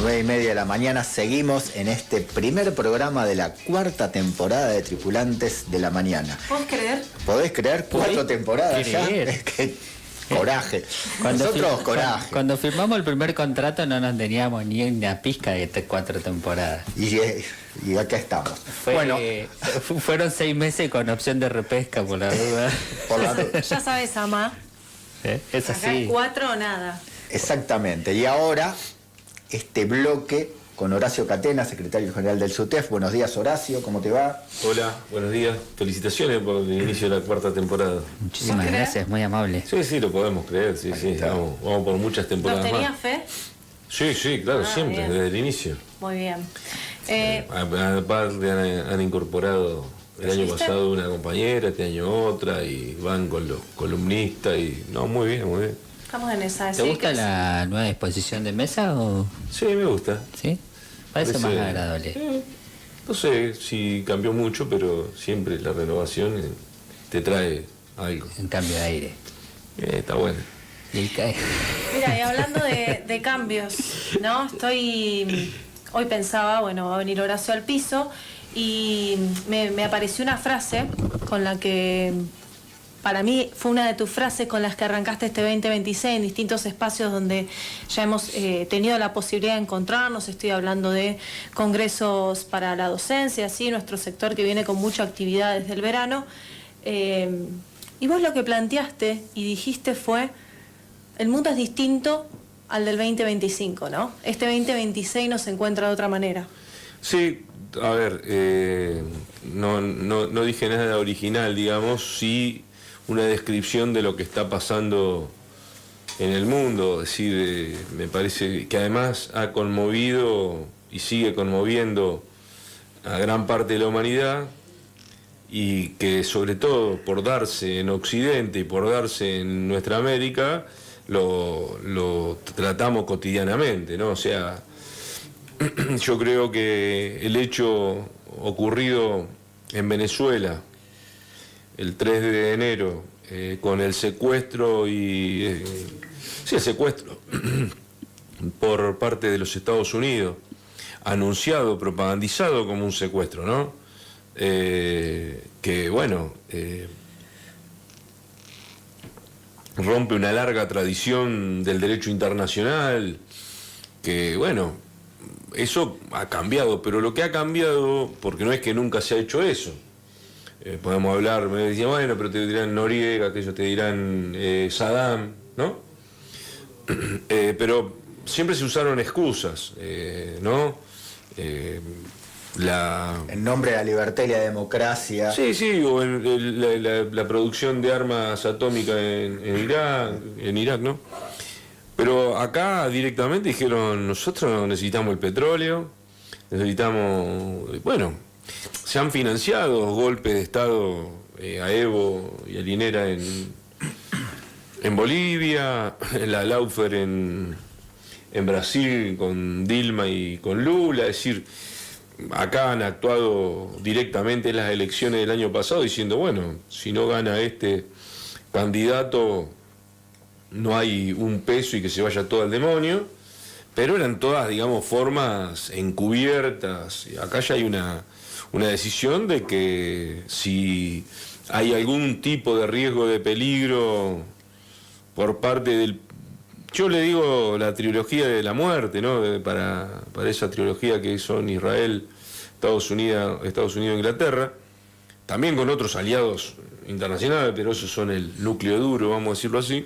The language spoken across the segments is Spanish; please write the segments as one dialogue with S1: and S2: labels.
S1: 9:30 de la mañana, seguimos en este primer programa de la 4ª temporada de Tripulantes de la Mañana.
S2: ¿Podés creer?
S1: ¿Podés creer? 4 temporadas ya.
S3: creer.
S1: Que coraje. Nosotros coraje.
S3: Cuando firmamos el primer contrato no nos teníamos ni una pizca de 4 temporadas.
S1: Y acá estamos.
S3: Fueron 6 meses con opción de repesca, por la duda.
S1: Por la duda.
S2: Ya sabes, Amá.
S3: Es
S2: Acá
S3: así.
S2: 4 o nada.
S1: Exactamente. Y ahora, este bloque con Horacio Catena, secretario general del SUTEF. Buenos días, Horacio, ¿cómo te va?
S4: Hola, buenos días. Felicitaciones por el inicio de la 4ª temporada.
S3: Muchísimas
S2: ¿Vos
S3: gracias, muy amable.
S4: Sí, lo podemos creer, sí. Vamos por muchas
S2: ¿Nos
S4: temporadas
S2: tenías
S4: más.
S2: fe?
S4: Sí, claro, siempre,
S2: bien.
S4: desde el inicio.
S2: Muy bien.
S4: Aparte han incorporado el año
S2: ¿Viste?
S4: pasado una compañera, este año otra, y van con los columnistas, y no, muy bien, muy bien.
S2: Estamos en esa.
S3: ¿Te gusta la nueva disposición de mesa o...?
S4: Sí, me gusta.
S3: ¿Sí? Parece más agradable.
S4: No sé si cambió mucho, pero siempre la renovación te trae algo.
S3: En cambio de aire.
S4: Está bueno.
S2: Mira, y hablando de cambios, ¿no? Hoy pensaba, bueno, va a venir Horacio al piso y me apareció una frase con la que, para mí, fue una de tus frases con las que arrancaste este 2026 en distintos espacios donde ya hemos tenido la posibilidad de encontrarnos. Estoy hablando de congresos para la docencia, ¿sí? Nuestro sector que viene con mucha actividad desde el verano. Y vos lo que planteaste y dijiste fue: el mundo es distinto al del 2025, ¿no? Este 2026 nos encuentra de otra manera.
S4: Sí, a ver, no dije nada original, digamos, sí una descripción de lo que está pasando en el mundo. Es decir, me parece que además ha conmovido y sigue conmoviendo a gran parte de la humanidad, y que sobre todo por darse en Occidente y por darse en nuestra América, lo tratamos cotidianamente, ¿no? O sea, yo creo que el hecho ocurrido en Venezuela el 3 de enero, con el secuestro el secuestro por parte de los Estados Unidos, anunciado, propagandizado como un secuestro, ¿no? Que bueno, rompe una larga tradición del derecho internacional, que bueno, eso ha cambiado, pero lo que ha cambiado, porque no es que nunca se ha hecho eso, podemos hablar, me decían, bueno, pero te dirán Noriega, aquellos te dirán Saddam, ¿no? Pero siempre se usaron excusas, ¿no?
S1: En nombre de la libertad y la democracia.
S4: Sí, o la producción de armas atómicas en Irak, ¿no? Pero acá directamente dijeron, nosotros necesitamos el petróleo, necesitamos... Bueno, se han financiado golpes de Estado a Evo y a Linera en Bolivia, la Laufer en Brasil con Dilma y con Lula, es decir... Acá han actuado directamente en las elecciones del año pasado diciendo, bueno, si no gana este candidato no hay un peso y que se vaya todo al demonio, pero eran todas, digamos, formas encubiertas. Acá ya hay una decisión de que si hay algún tipo de riesgo de peligro por parte del... Yo le digo la trilogía de la muerte, ¿no? Para esa trilogía que son Israel, Estados Unidos e Inglaterra, también con otros aliados internacionales, pero esos son el núcleo duro, vamos a decirlo así.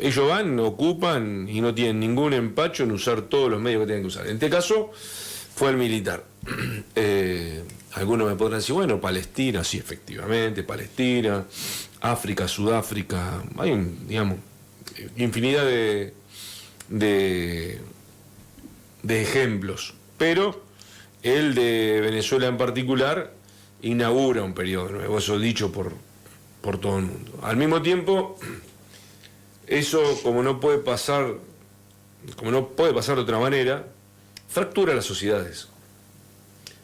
S4: Ellos van, ocupan y no tienen ningún empacho en usar todos los medios que tienen que usar. En este caso fue el militar. Algunos me podrán decir, bueno, Palestina, sí, efectivamente, Palestina, África, Sudáfrica, hay digamos, infinidad de ejemplos, pero el de Venezuela en particular inaugura un periodo nuevo, eso dicho por todo el mundo. Al mismo tiempo, eso como no puede pasar de otra manera, fractura las sociedades.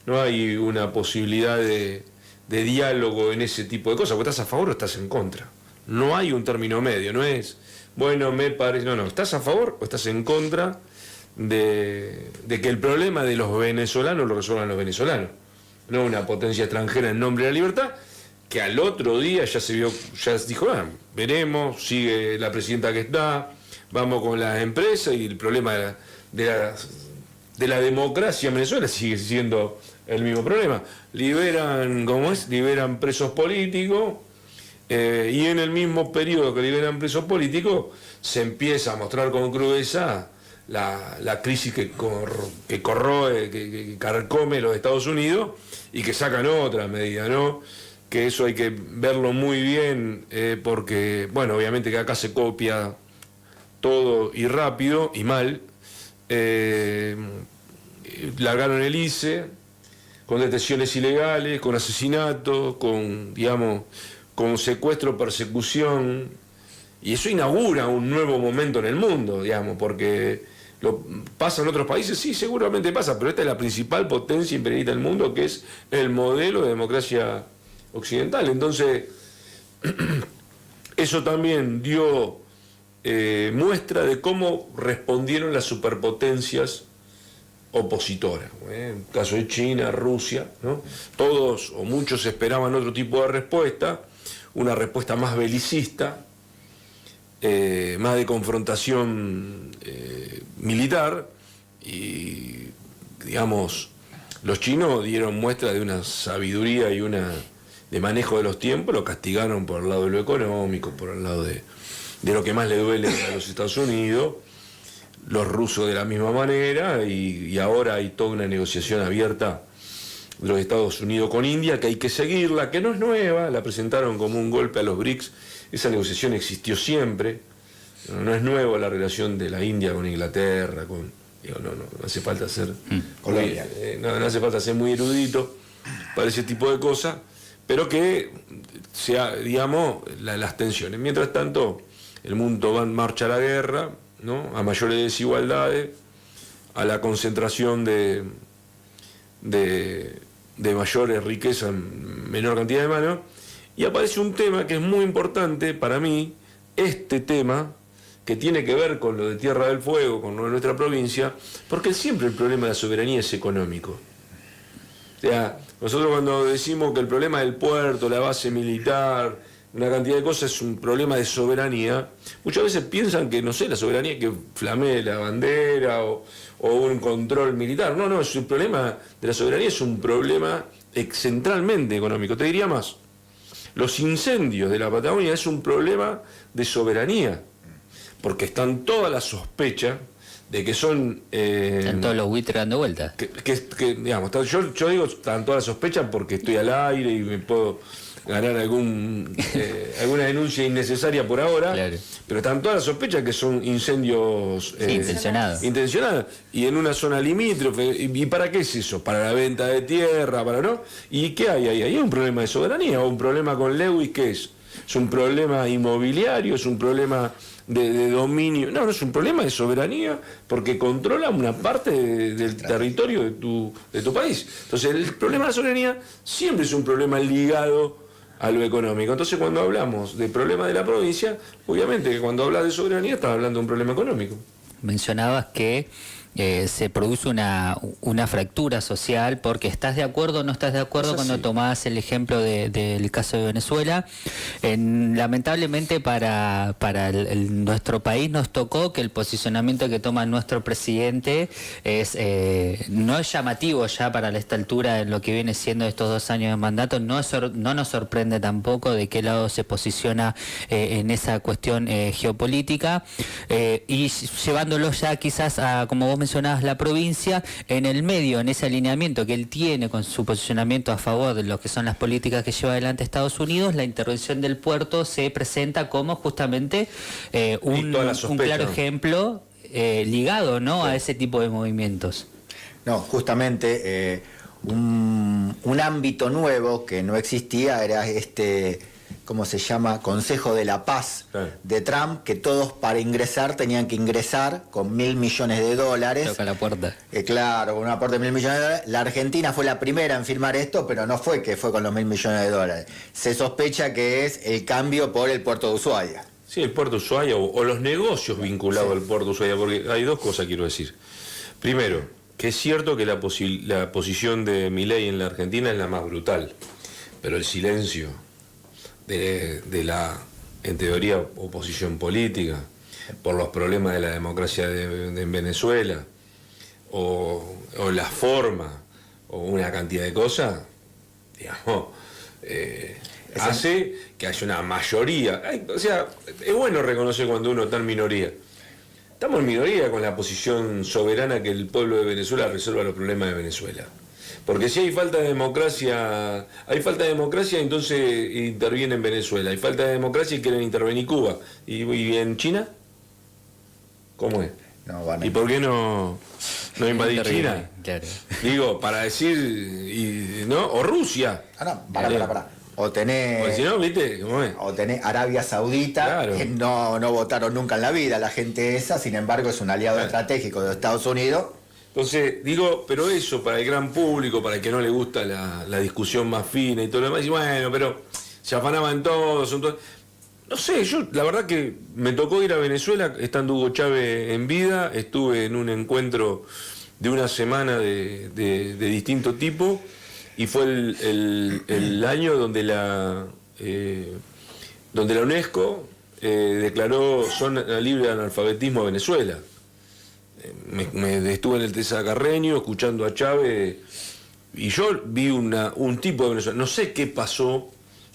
S4: No hay una posibilidad de diálogo en ese tipo de cosas, porque estás a favor o estás en contra, No hay un término medio, no es, bueno, me parece, no, ¿estás a favor o estás en contra de que el problema de los venezolanos lo resuelvan los venezolanos? No una potencia extranjera en nombre de la libertad, que al otro día ya se vio, ya dijo, veremos, sigue la presidenta que está, vamos con las empresas, y el problema de la democracia en Venezuela sigue siendo el mismo problema. Liberan, ¿cómo es? Liberan presos políticos, y en el mismo periodo que liberan presos políticos se empieza a mostrar con crudeza la crisis que corroe, que carcome los Estados Unidos, y que sacan otra medida, ¿no? Que eso hay que verlo muy bien, porque, bueno, obviamente que acá se copia todo y rápido y mal. Largaron el ICE con detenciones ilegales, con asesinatos, con, digamos, con secuestro, persecución, y eso inaugura un nuevo momento en el mundo, digamos, porque pasa en otros países, sí, seguramente pasa, pero esta es la principal potencia imperialista del mundo, que es el modelo de democracia occidental. Entonces, eso también dio muestra de cómo respondieron las superpotencias opositoras. En el caso de China, Rusia, ¿no? Todos o muchos esperaban otro tipo de respuesta, una respuesta más belicista, más de confrontación militar, y, digamos, los chinos dieron muestra de una sabiduría y de manejo de los tiempos, lo castigaron por el lado de lo económico, por el lado de lo que más le duele a los Estados Unidos, los rusos de la misma manera, y ahora hay toda una negociación abierta de los Estados Unidos con India, que hay que seguirla, que no es nueva, la presentaron como un golpe a los BRICS, esa negociación existió siempre, no es nueva la relación de la India con Inglaterra, no hace falta ser no hace falta ser muy erudito para ese tipo de cosas, pero que sea, digamos, las tensiones. Mientras tanto, el mundo va en marcha a la guerra, ¿no? A mayores desigualdades, a la concentración de mayores riquezas en menor cantidad de manos, y aparece un tema que es muy importante para mí, este tema que tiene que ver con lo de Tierra del Fuego, con lo de nuestra provincia, porque siempre el problema de la soberanía es económico. O sea, nosotros cuando decimos que el problema del puerto, la base militar, una cantidad de cosas es un problema de soberanía, muchas veces piensan que, no sé, la soberanía es que flamee la bandera o un control militar. No, el problema de la soberanía es un problema centralmente económico. Te diría más, los incendios de la Patagonia es un problema de soberanía, porque están todas las sospechas de que son...
S3: están todos los buitres dando vueltas.
S4: Que, digamos, yo digo, están todas las sospechas porque estoy al aire y me puedo ganar alguna denuncia innecesaria por ahora, claro. Pero están todas las sospechas que son incendios intencionados y en una zona limítrofe. ¿Y para qué es eso? Para la venta de tierra, ¿no? ¿Y qué hay ahí? ¿Hay un problema de soberanía o un problema con Lewis? ¿Qué es? ¿Es un problema inmobiliario? ¿Es un problema de dominio? No, es un problema de soberanía, porque controla una parte del territorio de tu país. Entonces, el problema de la soberanía siempre es un problema ligado a lo económico. Entonces, cuando hablamos de problema de la provincia, obviamente que cuando hablas de soberanía estás hablando de un problema económico.
S3: Mencionabas que se produce una fractura social porque estás de acuerdo o no estás de acuerdo cuando tomás el ejemplo del caso de Venezuela. Lamentablemente para nuestro país nos tocó que el posicionamiento que toma nuestro presidente no es llamativo ya para esta altura en lo que viene siendo estos 2 años de mandato. No nos sorprende tampoco de qué lado se posiciona en esa cuestión geopolítica, y llevándolo ya quizás a, como vos mencionabas, la provincia, en el medio, en ese alineamiento que él tiene con su posicionamiento a favor de lo que son las políticas que lleva adelante Estados Unidos, la intervención del puerto se presenta como justamente un claro ejemplo ligado, ¿no?, a ese tipo de movimientos.
S1: No, justamente un ámbito nuevo que no existía era este ¿cómo se llama? Consejo de la Paz
S4: Claro.
S1: de Trump, que todos para ingresar tenían que ingresar con $1.000 millones.
S3: Toca la puerta.
S1: Claro, con un aporte de $1.000 millones. La Argentina fue la primera en firmar esto, pero no fue que fue con los $1.000 millones. Se sospecha que es el cambio por el puerto de Ushuaia.
S4: Sí, el puerto de Ushuaia o los negocios vinculados al puerto de Ushuaia, porque hay dos cosas quiero decir. Primero, que es cierto que la posición de Milei en la Argentina es la más brutal, pero el silencio de la, en teoría, oposición política por los problemas de la democracia en Venezuela, o la forma, o una cantidad de cosas, digamos, hace que haya una mayoría. O sea, es bueno reconocer cuando uno está en minoría. Estamos en minoría con la posición soberana que el pueblo de Venezuela resuelva los problemas de Venezuela. Porque si hay falta de democracia, entonces interviene en Venezuela. Hay falta de democracia y quieren intervenir Cuba. ¿Y en China? ¿Cómo es?
S1: No, van a...
S4: ¿Y por qué no invadir China?
S3: Claro.
S4: Digo, para decir, ¿no? O Rusia.
S1: Ah, no, pará. O tenés...
S4: Porque si no, ¿viste? ¿Cómo es?
S1: O tenés Arabia Saudita,
S4: Claro.
S1: que no votaron nunca en la vida la gente esa, sin embargo es un aliado estratégico de Estados Unidos.
S4: Entonces, digo, pero eso para el gran público, para el que no le gusta la discusión más fina y todo lo demás, y bueno, pero se afanaban todos. No sé, yo la verdad que me tocó ir a Venezuela estando Hugo Chávez en vida, estuve en un encuentro de una semana de distinto tipo, y fue el año donde la UNESCO declaró zona libre de analfabetismo a Venezuela. Me estuve en el Tesa Carreño escuchando a Chávez y yo vi un tipo de Venezuela. No sé qué pasó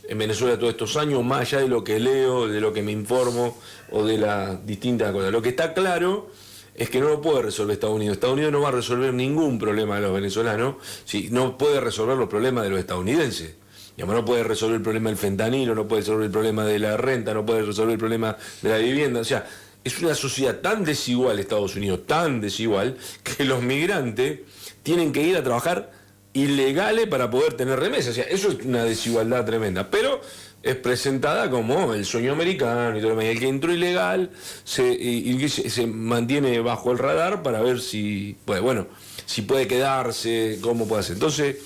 S4: en Venezuela todos estos años, más allá de lo que leo, de lo que me informo o de las distintas cosas. Lo que está claro es que no lo puede resolver Estados Unidos. Estados Unidos no va a resolver ningún problema de los venezolanos, si no puede resolver los problemas de los estadounidenses. Digamos, no puede resolver el problema del fentanilo, no puede resolver el problema de la renta, no puede resolver el problema de la vivienda. O sea, es una sociedad tan desigual, Estados Unidos, tan desigual, que los migrantes tienen que ir a trabajar ilegales para poder tener remesas. O sea, eso es una desigualdad tremenda. Pero es presentada como el sueño americano y todo lo demás. El que entró ilegal se mantiene bajo el radar para ver si, bueno, si puede quedarse, cómo puede hacer. Entonces,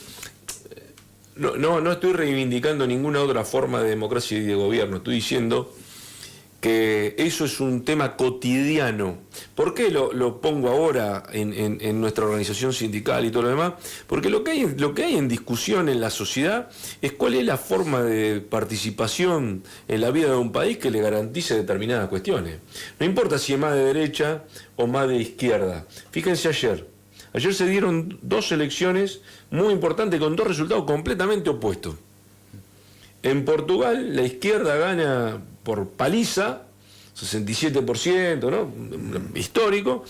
S4: no estoy reivindicando ninguna otra forma de democracia y de gobierno. Estoy diciendo que eso es un tema cotidiano. ¿Por qué lo pongo ahora en nuestra organización sindical y todo lo demás? Porque lo que hay en discusión en la sociedad es cuál es la forma de participación en la vida de un país que le garantice determinadas cuestiones. No importa si es más de derecha o más de izquierda. Fíjense ayer se dieron dos elecciones muy importantes con dos resultados completamente opuestos. En Portugal la izquierda gana por paliza, 67%, ¿no? Histórico,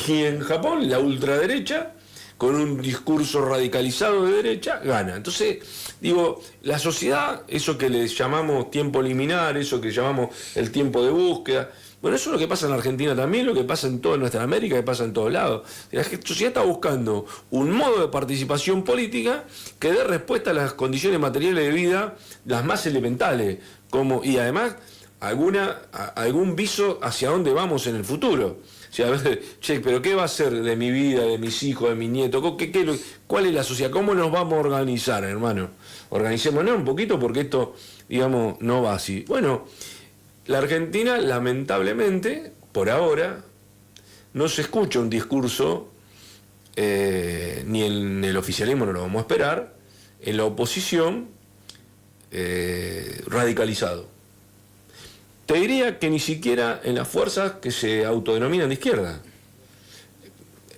S4: y en Japón la ultraderecha, con un discurso radicalizado de derecha, gana. Entonces, digo, la sociedad, eso que le llamamos tiempo liminar, eso que llamamos el tiempo de búsqueda, bueno, eso es lo que pasa en Argentina también, lo que pasa en toda nuestra América, que pasa en todos lados. La sociedad está buscando un modo de participación política que dé respuesta a las condiciones materiales de vida, las más elementales, y además algún viso hacia dónde vamos en el futuro. O sea, a ver, che, pero ¿qué va a ser de mi vida, de mis hijos, de mis nietos? ¿Cuál es la sociedad? ¿Cómo nos vamos a organizar, hermano? Organicémonos un poquito porque esto, digamos, no va así. Bueno, la Argentina, lamentablemente, por ahora, no se escucha un discurso, ni en el oficialismo no lo vamos a esperar, en la oposición, radicalizado. Te diría que ni siquiera en las fuerzas que se autodenominan de izquierda.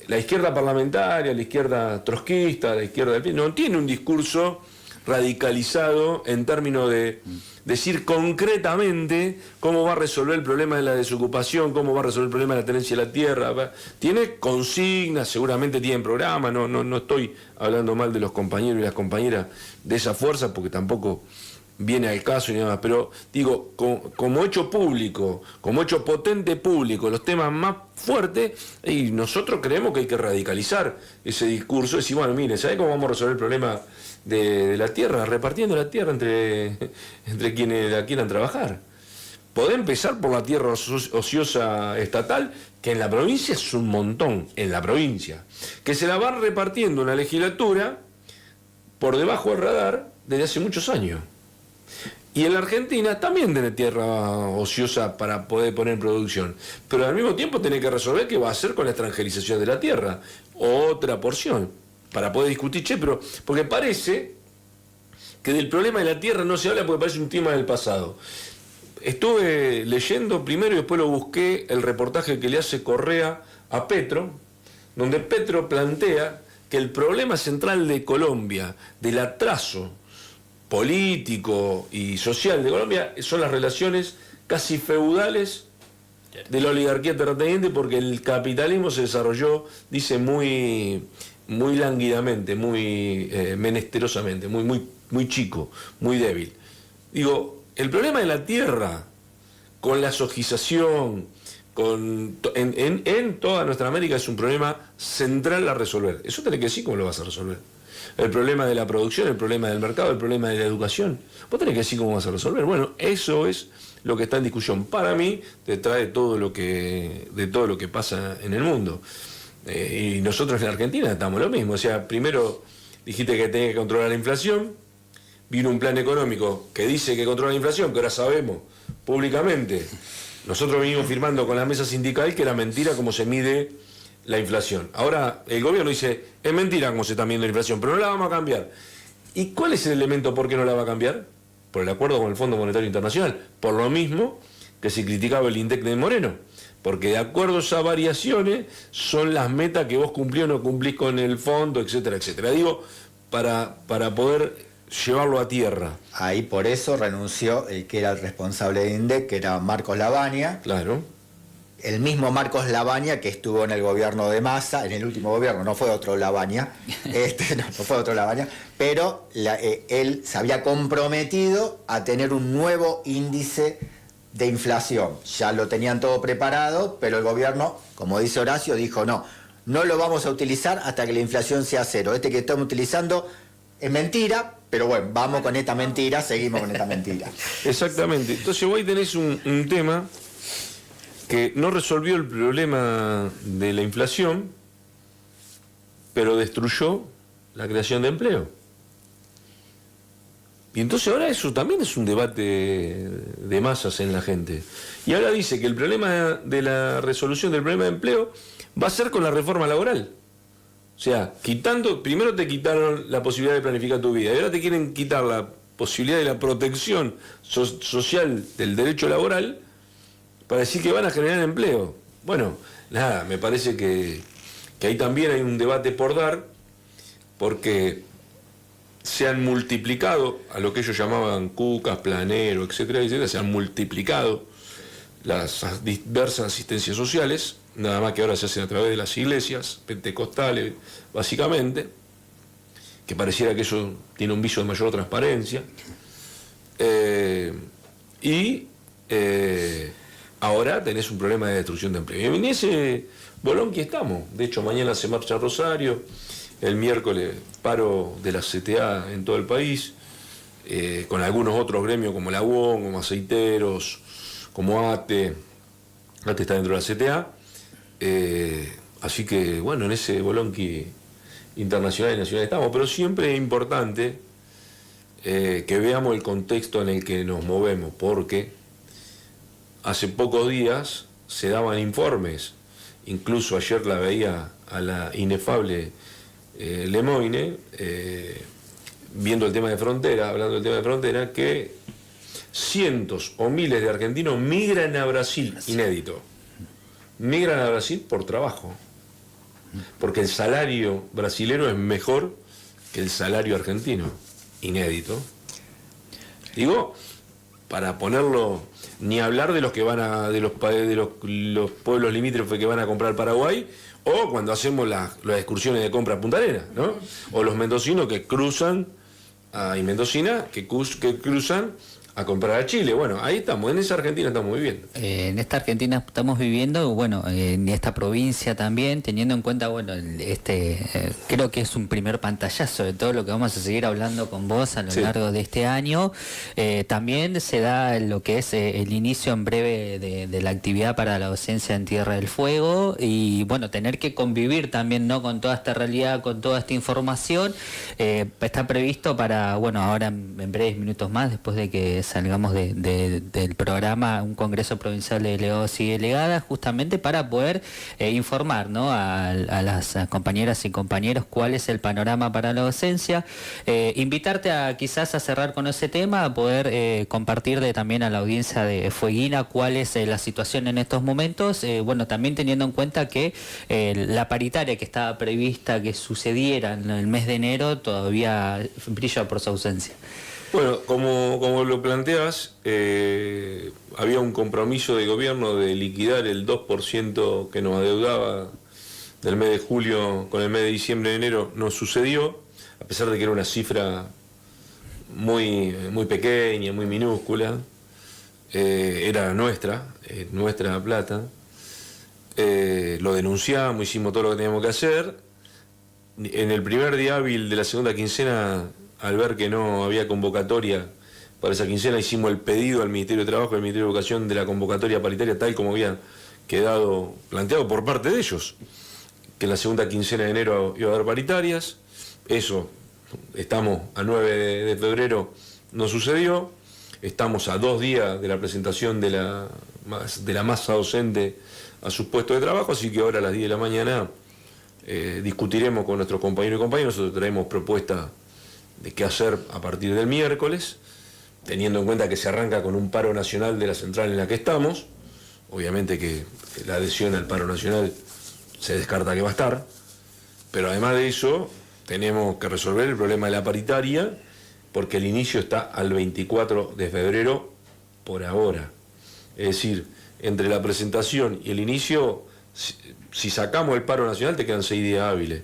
S4: La izquierda parlamentaria, la izquierda trotskista, la izquierda del PIB, no tiene un discurso radicalizado en términos de decir concretamente cómo va a resolver el problema de la desocupación, cómo va a resolver el problema de la tenencia de la tierra. Tiene consignas, seguramente tienen programa, no estoy hablando mal de los compañeros y las compañeras de esa fuerza, porque tampoco viene al caso y nada más, pero digo, como hecho público, como hecho potente público, los temas más fuertes, y nosotros creemos que hay que radicalizar ese discurso, decir, bueno, mire, ¿sabe cómo vamos a resolver el problema de la tierra, repartiendo la tierra entre quienes la quieran trabajar. Podés empezar por la tierra ociosa estatal, que en la provincia es un montón, en la provincia, que se la van repartiendo una legislatura por debajo del radar desde hace muchos años. Y en la Argentina también tiene tierra ociosa para poder poner en producción, pero al mismo tiempo tiene que resolver qué va a hacer con la extranjerización de la tierra, otra porción, para poder discutir, pero porque parece que del problema de la tierra no se habla porque parece un tema del pasado. Estuve leyendo primero y después lo busqué el reportaje que le hace Correa a Petro, donde Petro plantea que el problema central de Colombia, del atraso político y social de Colombia, son las relaciones casi feudales de la oligarquía terrateniente, porque el capitalismo se desarrolló, dice, muy lánguidamente, muy menesterosamente, muy chico, muy débil. Digo, el problema de la tierra, con la sojización, en toda nuestra América, es un problema central a resolver. Eso tenés que decir cómo lo vas a resolver. El problema de la producción, el problema del mercado, el problema de la educación. Vos tenés que decir cómo vas a resolver. Bueno, eso es lo que está en discusión. Para mí, detrás de todo lo que pasa en el mundo. Y nosotros en la Argentina estamos lo mismo. O sea, primero dijiste que tenía que controlar la inflación. Vino un plan económico que dice que controla la inflación, que ahora sabemos públicamente. Nosotros venimos firmando con la mesa sindical que era mentira cómo se mide la inflación. Ahora el gobierno dice, es mentira cómo se está midiendo la inflación, pero no la vamos a cambiar. ¿Y cuál es el elemento por qué no la va a cambiar? Por el acuerdo con el Fondo Monetario Internacional. Por lo mismo que se criticaba el INDEC de Moreno. Porque de acuerdo a esas variaciones son las metas que vos cumplís o no cumplís con el fondo, etcétera, etcétera. Digo, para poder llevarlo a tierra.
S1: Ahí por eso renunció el que era el responsable de INDEC, que era Marcos Lavagna.
S4: Claro.
S1: El mismo Marcos Lavagna que estuvo en el gobierno de Massa, en el último gobierno, no fue otro Lavagna, no fue otro Lavagna, pero él se había comprometido a tener un nuevo índice de inflación. Ya lo tenían todo preparado, pero el gobierno, como dice Horacio, dijo no lo vamos a utilizar hasta que la inflación sea cero. Este que estamos utilizando es mentira, pero bueno, vamos con esta mentira, seguimos con esta mentira.
S4: Exactamente. Entonces vos ahí tenés un tema que no resolvió el problema de la inflación, pero destruyó la creación de empleo. Y entonces ahora eso también es un debate de masas en la gente. Y ahora dice que el problema de la resolución del problema de empleo va a ser con la reforma laboral. O sea, primero te quitaron la posibilidad de planificar tu vida, y ahora te quieren quitar la posibilidad de la protección social del derecho laboral para decir que van a generar empleo. Bueno, nada, me parece que ahí también hay un debate por dar, porque se han multiplicado a lo que ellos llamaban cucas, planero, etcétera, etcétera, se han multiplicado las diversas asistencias sociales, nada más que ahora se hacen a través de las iglesias pentecostales, básicamente, que pareciera que eso tiene un viso de mayor transparencia. Ahora tenés un problema de destrucción de empleo. Y en ese bolonqui estamos. De hecho, mañana se marcha a Rosario, el miércoles paro de la CTA en todo el país, con algunos otros gremios como la UON, como aceiteros, como ATE está dentro de la CTA. Así que, bueno, en ese bolonqui internacional y nacional estamos, pero siempre es importante que veamos el contexto en el que nos movemos, porque hace pocos días se daban informes, incluso ayer la veía a la inefable Lemoine, viendo el tema de frontera, hablando del tema de frontera, que cientos o miles de argentinos migran a Brasil, inédito. Migran a Brasil por trabajo, porque el salario brasilero es mejor que el salario argentino, inédito. Digo, para ponerlo, ni hablar de los que van de los pueblos limítrofes que van a comprar Paraguay, o cuando hacemos las excursiones de compra a Punta Arenas, ¿no? O los mendocinos que cruzan y mendocinas que cruzan a comprar a Chile. Bueno, ahí estamos, en esa Argentina estamos viviendo.
S3: En esta Argentina estamos viviendo, bueno, en esta provincia también, teniendo en cuenta, bueno, creo que es un primer pantallazo de todo lo que vamos a seguir hablando con vos a lo largo de este año. También se da lo que es el inicio en breve de la actividad para la docencia en Tierra del Fuego y, bueno, tener que convivir también, ¿no?, con toda esta realidad, con toda esta información. Está previsto para, bueno, ahora en breves minutos más, después de que salgamos del programa, un Congreso Provincial de Delegados y Delegadas, justamente para poder informar, ¿no?, a las compañeras y compañeros cuál es el panorama para la docencia. Invitarte a quizás a cerrar con ese tema, a poder compartir también a la audiencia de Fueguina cuál es la situación en estos momentos, bueno, también teniendo en cuenta que la paritaria que estaba prevista que sucediera en el mes de enero todavía brilla por su ausencia.
S4: Bueno, como lo planteas, había un compromiso del gobierno de liquidar el 2% que nos adeudaba del mes de julio con el mes de diciembre y enero. No sucedió, a pesar de que era una cifra muy pequeña, muy minúscula. Era nuestra plata. Lo denunciamos, hicimos todo lo que teníamos que hacer. En el primer día hábil de la segunda quincena, al ver que no había convocatoria para esa quincena, hicimos el pedido al Ministerio de Trabajo y al Ministerio de Educación de la convocatoria paritaria tal como había quedado planteado por parte de ellos, que en la segunda quincena de enero iba a haber paritarias. Eso, estamos a 9 de febrero, no sucedió. Estamos a 2 días de la presentación de la masa docente a sus puestos de trabajo, así que ahora a las 10 de la mañana discutiremos con nuestros compañeros y compañeras. Nosotros traemos propuestas de qué hacer a partir del miércoles, teniendo en cuenta que se arranca con un paro nacional de la central en la que estamos. Obviamente que la adhesión al paro nacional se descarta que va a estar, pero además de eso tenemos que resolver el problema de la paritaria, porque el inicio está al 24 de febrero por ahora. Es decir, entre la presentación y el inicio, si sacamos el paro nacional te quedan 6 días hábiles.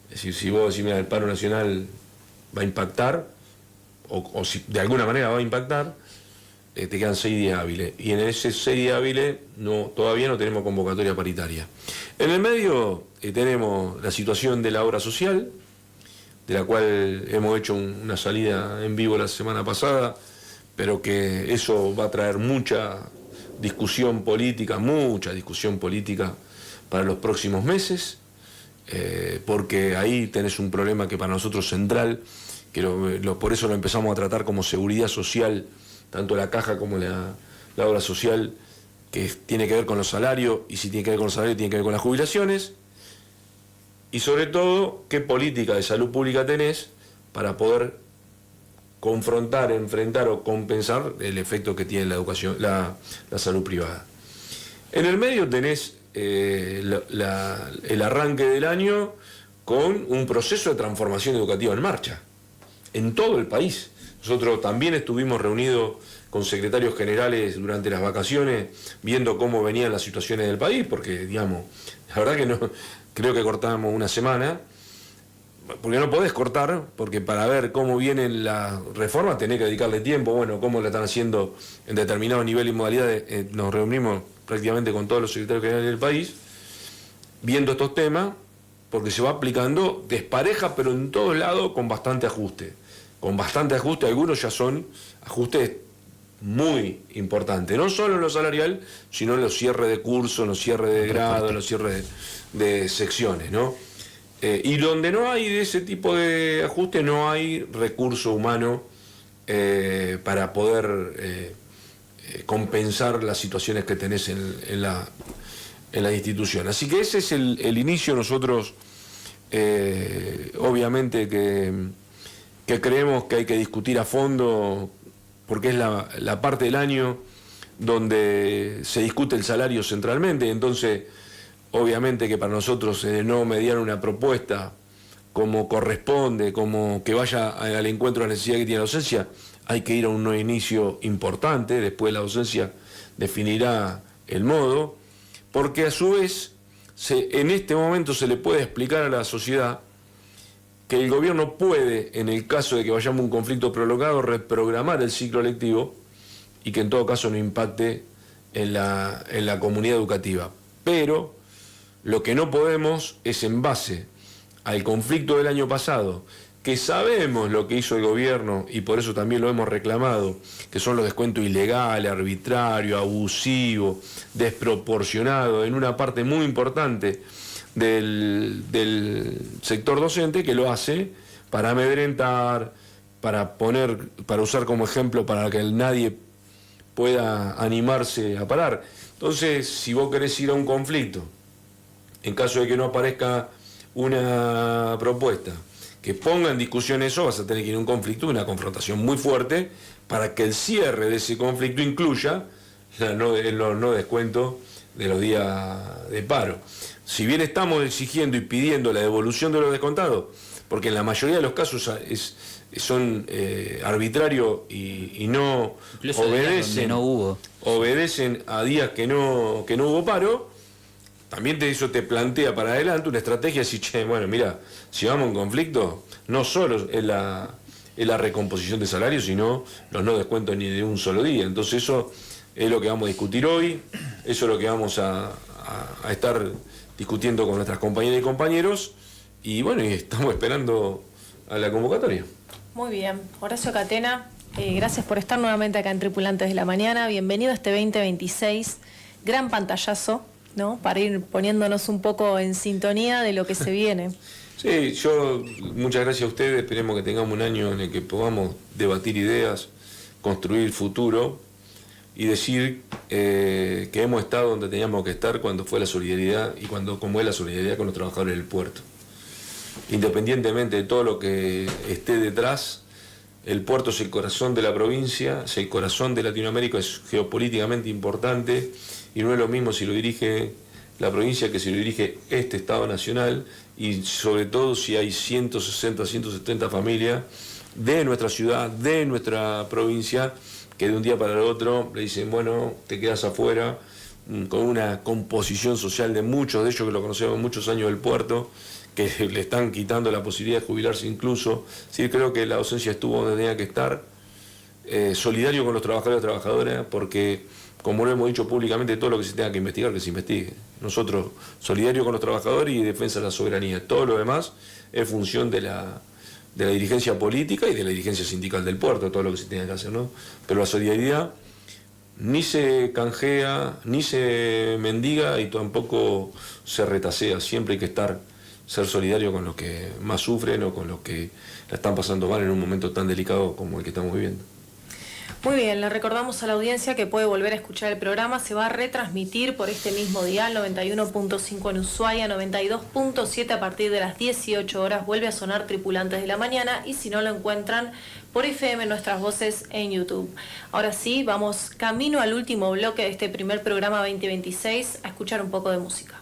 S4: Es decir, si vos decís, mira, el paro nacional va a impactar, o si de alguna manera va a impactar, te quedan 6 días hábiles. Y en esos 6 días hábiles todavía no tenemos convocatoria paritaria. En el medio tenemos la situación de la obra social, de la cual hemos hecho una salida en vivo la semana pasada, pero que eso va a traer mucha discusión política para los próximos meses, porque ahí tenés un problema que para nosotros es central, que por eso lo empezamos a tratar como seguridad social, tanto la caja como la obra social, que tiene que ver con los salarios, y si tiene que ver con los salarios, tiene que ver con las jubilaciones, y sobre todo, qué política de salud pública tenés para poder confrontar, enfrentar o compensar el efecto que tiene la educación, la salud privada. En el medio tenés el arranque del año con un proceso de transformación educativa en marcha, en todo el país. Nosotros también estuvimos reunidos con secretarios generales durante las vacaciones, viendo cómo venían las situaciones del país, porque, digamos, la verdad que no, creo que cortábamos una semana, porque no podés cortar, porque para ver cómo vienen las reformas tenés que dedicarle tiempo, bueno, cómo la están haciendo en determinados niveles y modalidades. Nos reunimos prácticamente con todos los secretarios generales del país, viendo estos temas, porque se va aplicando despareja, pero en todos lados con bastante ajuste. Algunos ya son ajustes muy importantes, no solo en lo salarial, sino en los cierres de cursos, en los cierres de grado, en los cierres de secciones, ¿no? Y donde no hay de ese tipo de ajuste, no hay recurso humano para poder compensar las situaciones que tenés en la institución. Así que ese es el inicio. Nosotros, obviamente que creemos que hay que discutir a fondo, porque es la parte del año donde se discute el salario centralmente. Entonces, obviamente que para nosotros no mediar una propuesta como corresponde, como que vaya al encuentro de la necesidad que tiene la docencia, hay que ir a un nuevo inicio importante. Después la docencia definirá el modo, porque a su vez en este momento se le puede explicar a la sociedad que el gobierno puede, en el caso de que vayamos a un conflicto prolongado, reprogramar el ciclo lectivo y que en todo caso no impacte en la comunidad educativa. Pero lo que no podemos es, en base al conflicto del año pasado, que sabemos lo que hizo el gobierno y por eso también lo hemos reclamado, que son los descuentos ilegales, arbitrarios, abusivos, desproporcionados en una parte muy importante del sector docente, que lo hace para amedrentar, para usar como ejemplo para que nadie pueda animarse a parar. Entonces, si vos querés ir a un conflicto, en caso de que no aparezca una propuesta que ponga en discusión eso, vas a tener que ir a un conflicto, una confrontación muy fuerte, para que el cierre de ese conflicto incluya el no descuento de los días de paro. Si bien estamos exigiendo y pidiendo la devolución de los descontados, porque en la mayoría de los casos son arbitrarios y no
S3: Incluso
S4: obedecen a días que no hubo paro, también eso te plantea para adelante una estrategia de decir, che, bueno, mira, si vamos a un conflicto, no solo es la recomposición de salarios, sino los no descuentos ni de un solo día. Entonces eso es lo que vamos a discutir hoy, eso es lo que vamos a estar discutiendo con nuestras compañeras y compañeros, y bueno, y estamos esperando a la convocatoria.
S2: Muy bien, Horacio Catena, gracias por estar nuevamente acá en Tripulantes de la Mañana, bienvenido a este 2026, gran pantallazo, ¿no? Para ir poniéndonos un poco en sintonía de lo que se viene.
S4: Sí, muchas gracias a ustedes, esperemos que tengamos un año en el que podamos debatir ideas, construir futuro y decir que hemos estado donde teníamos que estar cuando fue la solidaridad y como es la solidaridad con los trabajadores del puerto. Independientemente de todo lo que esté detrás, el puerto es el corazón de la provincia, es el corazón de Latinoamérica, es geopolíticamente importante y no es lo mismo si lo dirige la provincia que si lo dirige este Estado Nacional, y sobre todo si hay 160, 170 familias de nuestra ciudad, de nuestra provincia, que de un día para el otro le dicen, bueno, te quedas afuera, con una composición social de muchos de ellos que lo conocemos muchos años del puerto, que le están quitando la posibilidad de jubilarse incluso. Sí, creo que la docencia estuvo donde tenía que estar, solidario con los trabajadores y trabajadoras, porque, como lo hemos dicho públicamente, todo lo que se tenga que investigar, que se investigue. Nosotros, solidario con los trabajadores y defensa de la soberanía. Todo lo demás es función de la dirigencia política y de la dirigencia sindical del puerto, todo lo que se tenga que hacer, ¿no? Pero la solidaridad ni se canjea, ni se mendiga y tampoco se retasea. Siempre hay que ser solidario con los que más sufren o con los que la están pasando mal en un momento tan delicado como el que estamos viviendo.
S2: Muy bien, le recordamos a la audiencia que puede volver a escuchar el programa, se va a retransmitir por este mismo dial, 91.5 en Ushuaia, 92.7 a partir de las 18 horas, vuelve a sonar Tripulantes de la Mañana, y si no lo encuentran por FM Nuestras Voces en YouTube. Ahora sí, vamos camino al último bloque de este primer programa 2026 a escuchar un poco de música.